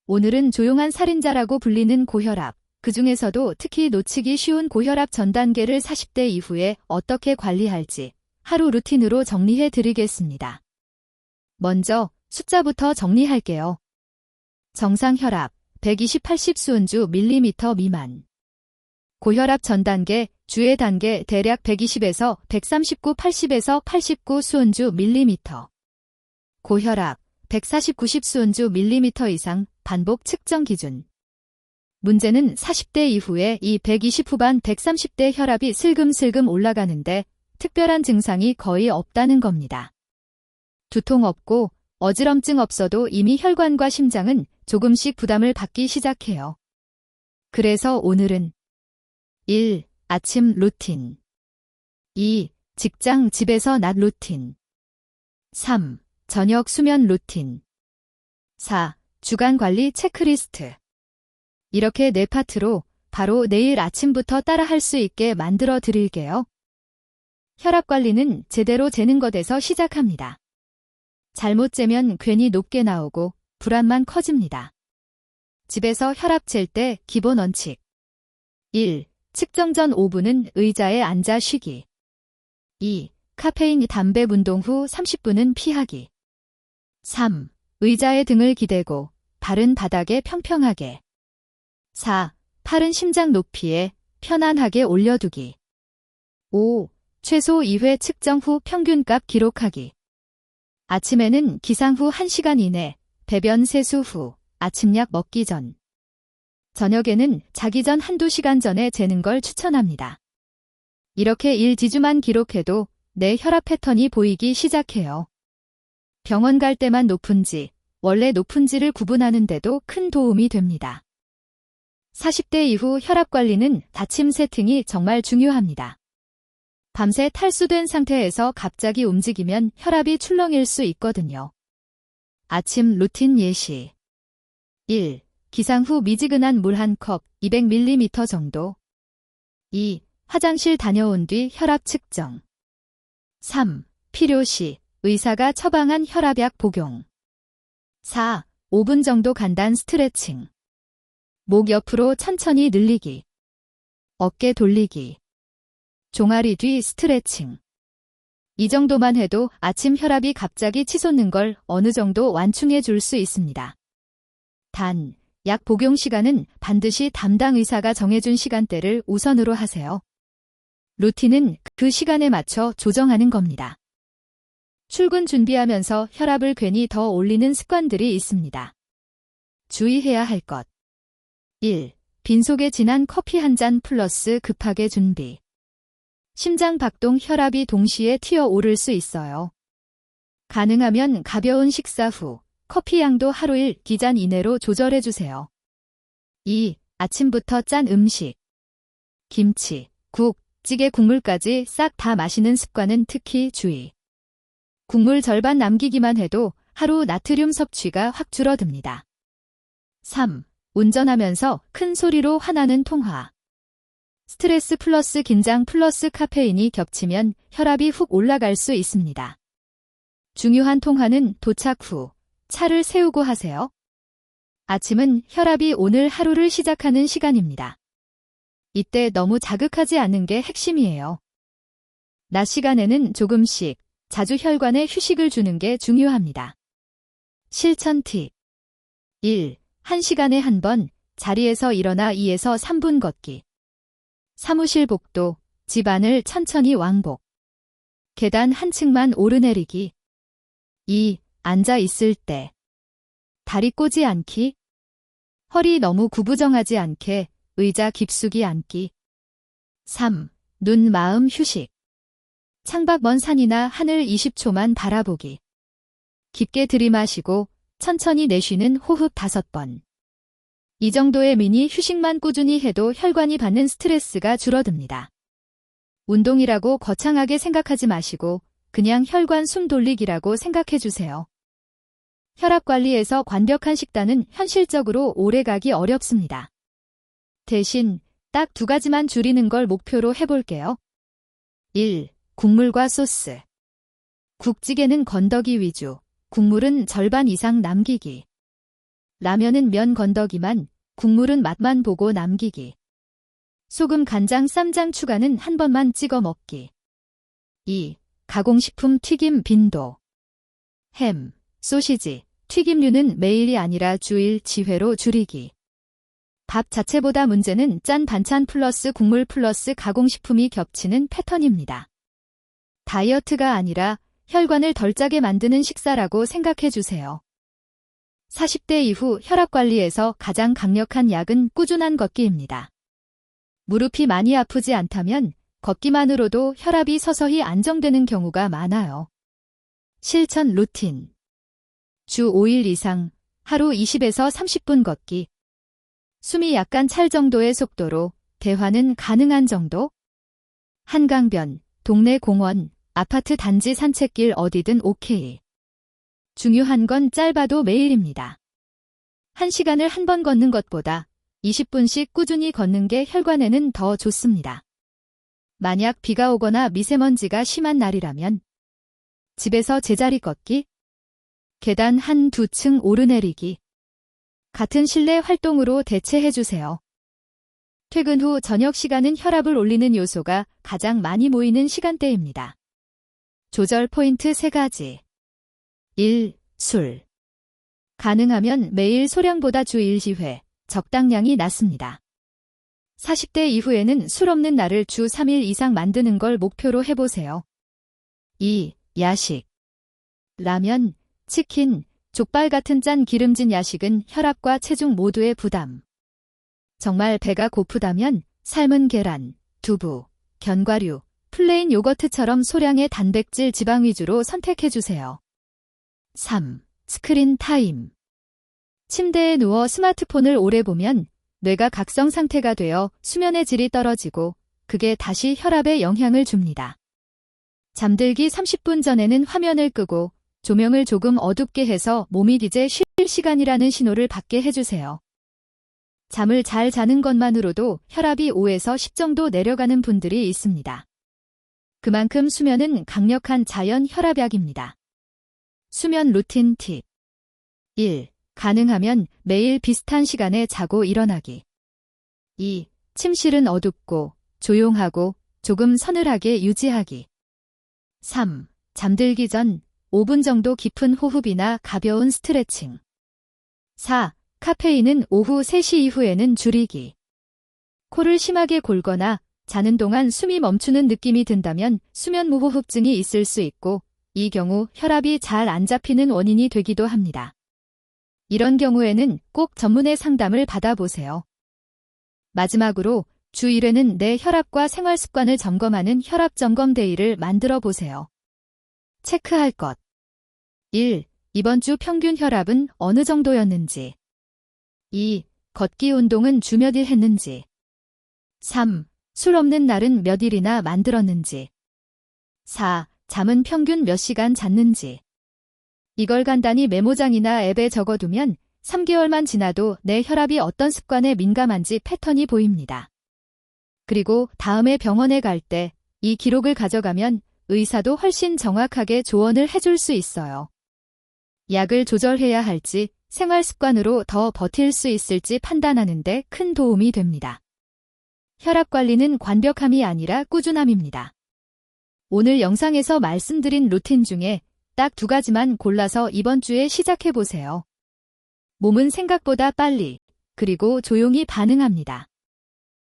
오늘은 조용한 살인자라고 불리는 고혈압, 그 중에서도 특히 놓치기 쉬운 고혈압 전 단계를 40대 이후에 어떻게 관리할지 하루 루틴으로 정리해 드리겠습니다. 먼저 숫자부터 정리할게요. 정상 혈압 120/80 수은주 밀리미터 미만. 고혈압 전 단계, 주의 단계 대략 120에서 139/80에서 89 수은주 밀리미터. 고혈압 140/90 수은주 밀리미터 이상 반복 측정 기준. 문제는 40대 이후에 이 120 후반 130대 혈압이 슬금슬금 올라가는데 특별한 증상이 거의 없다는 겁니다. 두통 없고 어지럼증 없어도 이미 혈관과 심장은 조금씩 부담을 받기 시작해요. 그래서 오늘은 1. 아침 루틴. 2. 직장 집에서 낮 루틴. 3. 저녁 수면 루틴. 4. 주간 관리 체크리스트. 이렇게 4파트로 바로 내일 아침부터 따라할 수 있게 만들어 드릴게요. 혈압 관리는 제대로 재는 것에서 시작합니다. 잘못 재면 괜히 높게 나오고 불안만 커집니다. 집에서 혈압 잴 때 기본 원칙. 1. 측정 전 5분은 의자에 앉아 쉬기. 2. 카페인 담배 운동 후 30분은 피하기. 3. 의자에 등을 기대고 발은 바닥에 평평하게. 4. 팔은 심장 높이에 편안하게 올려두기. 5. 최소 2회 측정 후 평균값 기록하기. 아침에는 기상 후 1시간 이내, 배변 세수 후, 아침약 먹기 전. 저녁에는 자기 전 1~2시간 전에 재는 걸 추천합니다. 이렇게 1~2주만 기록해도 내 혈압 패턴이 보이기 시작해요. 병원 갈 때만 높은지, 원래 높은지를 구분하는 데도 큰 도움이 됩니다. 40대 이후 혈압 관리는 아침 세팅이 정말 중요합니다. 밤새 탈수된 상태에서 갑자기 움직이면 혈압이 출렁일 수 있거든요. 아침 루틴 예시. 1. 기상 후 미지근한 물 1컵 200ml 정도. 2. 화장실 다녀온 뒤 혈압 측정. 3. 필요시 의사가 처방한 혈압약 복용. 4. 5분 정도 간단 스트레칭. 목 옆으로 천천히 늘리기. 어깨 돌리기. 종아리 뒤 스트레칭. 이 정도만 해도 아침 혈압이 갑자기 치솟는 걸 어느 정도 완충해 줄 수 있습니다. 단, 약 복용 시간은 반드시 담당 의사가 정해준 시간대를 우선으로 하세요. 루틴은 그 시간에 맞춰 조정하는 겁니다. 출근 준비하면서 혈압을 괜히 더 올리는 습관들이 있습니다. 주의해야 할 것. 1. 빈속에 진한 커피 한 잔 플러스 급하게 준비. 심장 박동 혈압이 동시에 튀어오를 수 있어요. 가능하면 가벼운 식사 후 커피 양도 하루 1잔 이내로 조절해주세요. 2. 아침부터 짠 음식. 김치, 국, 찌개 국물까지 싹 다 마시는 습관은 특히 주의. 국물 절반 남기기만 해도 하루 나트륨 섭취가 확 줄어듭니다. 3. 운전하면서 큰 소리로 화나는 통화. 스트레스 플러스 긴장 플러스 카페인이 겹치면 혈압이 훅 올라갈 수 있습니다. 중요한 통화는 도착 후 차를 세우고 하세요. 아침은 혈압이 오늘 하루를 시작하는 시간입니다. 이때 너무 자극하지 않는 게 핵심이에요. 낮 시간에는 조금씩 자주 혈관에 휴식을 주는 게 중요합니다. 실천 팁. 1. 1시간에 한 번 자리에서 일어나 2에서 3분 걷기. 사무실 복도, 집안을 천천히 왕복. 계단 한 층만 오르내리기. 2. 앉아 있을 때. 다리 꼬지 않기. 허리 너무 구부정하지 않게 의자 깊숙이 앉기. 3. 눈 마음 휴식. 창밖 먼 산이나 하늘 20초만 바라보기. 깊게 들이마시고 천천히 내쉬는 호흡 5번. 이 정도의 미니 휴식만 꾸준히 해도 혈관이 받는 스트레스가 줄어듭니다. 운동이라고 거창하게 생각하지 마시고 그냥 혈관 숨 돌리기라고 생각해 주세요. 혈압 관리에서 완벽한 식단은 현실적으로 오래가기 어렵습니다. 대신 딱 2가지만 줄이는 걸 목표로 해볼게요. 1. 국물과 소스. 국찌개는 건더기 위주, 국물은 절반 이상 남기기. 라면은 면 건더기만, 국물은 맛만 보고 남기기. 소금, 간장, 쌈장 추가는 한 번만 찍어 먹기. 2. 가공식품 튀김 빈도. 햄, 소시지, 튀김류는 매일이 아니라 주일, 지회로 줄이기. 밥 자체보다 문제는 짠 반찬 플러스 국물 플러스 가공식품이 겹치는 패턴입니다. 다이어트가 아니라 혈관을 덜 짜게 만드는 식사라고 생각해 주세요. 40대 이후 혈압 관리에서 가장 강력한 약은 꾸준한 걷기입니다. 무릎이 많이 아프지 않다면 걷기만으로도 혈압이 서서히 안정되는 경우가 많아요. 실천 루틴. 주 5일 이상 하루 20에서 30분 걷기. 숨이 약간 찰 정도의 속도로 대화는 가능한 정도? 한강변, 동네 공원, 아파트 단지 산책길 어디든 오케이. 중요한 건 짧아도 매일입니다. 1시간을 한 번 걷는 것보다 20분씩 꾸준히 걷는 게 혈관에는 더 좋습니다. 만약 비가 오거나 미세먼지가 심한 날이라면 집에서 제자리 걷기, 계단 1-2층 오르내리기 같은 실내 활동으로 대체해주세요. 퇴근 후 저녁 시간은 혈압을 올리는 요소가 가장 많이 모이는 시간대입니다. 조절 포인트 3가지. 1. 술. 가능하면 매일 소량보다 주 1시회, 적당량이 낫습니다. 40대 이후에는 술 없는 날을 주 3일 이상 만드는 걸 목표로 해보세요. 2. 야식. 라면, 치킨, 족발 같은 짠 기름진 야식은 혈압과 체중 모두의 부담. 정말 배가 고프다면 삶은 계란, 두부, 견과류, 플레인 요거트처럼 소량의 단백질 지방 위주로 선택해주세요. 3. 스크린 타임. 침대에 누워 스마트폰을 오래 보면 뇌가 각성 상태가 되어 수면의 질이 떨어지고 그게 다시 혈압에 영향을 줍니다. 잠들기 30분 전에는 화면을 끄고 조명을 조금 어둡게 해서 몸이 이제 쉴 시간이라는 신호를 받게 해주세요. 잠을 잘 자는 것만으로도 혈압이 5에서 10 정도 내려가는 분들이 있습니다. 그만큼 수면은 강력한 자연 혈압약입니다. 수면 루틴 팁. 1. 가능하면 매일 비슷한 시간에 자고 일어나기. 2. 침실은 어둡고 조용하고 조금 서늘하게 유지하기. 3. 잠들기 전 5분 정도 깊은 호흡이나 가벼운 스트레칭. 4. 카페인은 오후 3시 이후에는 줄이기. 코를 심하게 골거나 자는 동안 숨이 멈추는 느낌이 든다면 수면무호흡증이 있을 수 있고 이 경우 혈압이 잘 안 잡히는 원인이 되기도 합니다. 이런 경우에는 꼭 전문의 상담을 받아보세요. 마지막으로 주 1회는 내 혈압과 생활 습관을 점검하는 혈압 점검 데이를 만들어 보세요. 체크할 것. 1. 이번 주 평균 혈압은 어느 정도였는지. 2. 걷기 운동은 주 몇 일 했는지. 3. 술 없는 날은 몇 일이나 만들었는지. 4. 잠은 평균 몇 시간 잤는지. 이걸 간단히 메모장이나 앱에 적어두면 3개월만 지나도 내 혈압이 어떤 습관에 민감한지 패턴이 보입니다. 그리고 다음에 병원에 갈 때 이 기록을 가져가면 의사도 훨씬 정확하게 조언을 해줄 수 있어요. 약을 조절해야 할지 생활 습관으로 더 버틸 수 있을지 판단하는 데 큰 도움이 됩니다. 혈압 관리는 완벽함이 아니라 꾸준함입니다. 오늘 영상에서 말씀드린 루틴 중에 딱 2가지만 골라서 이번 주에 시작해보세요. 몸은 생각보다 빨리, 그리고 조용히 반응합니다.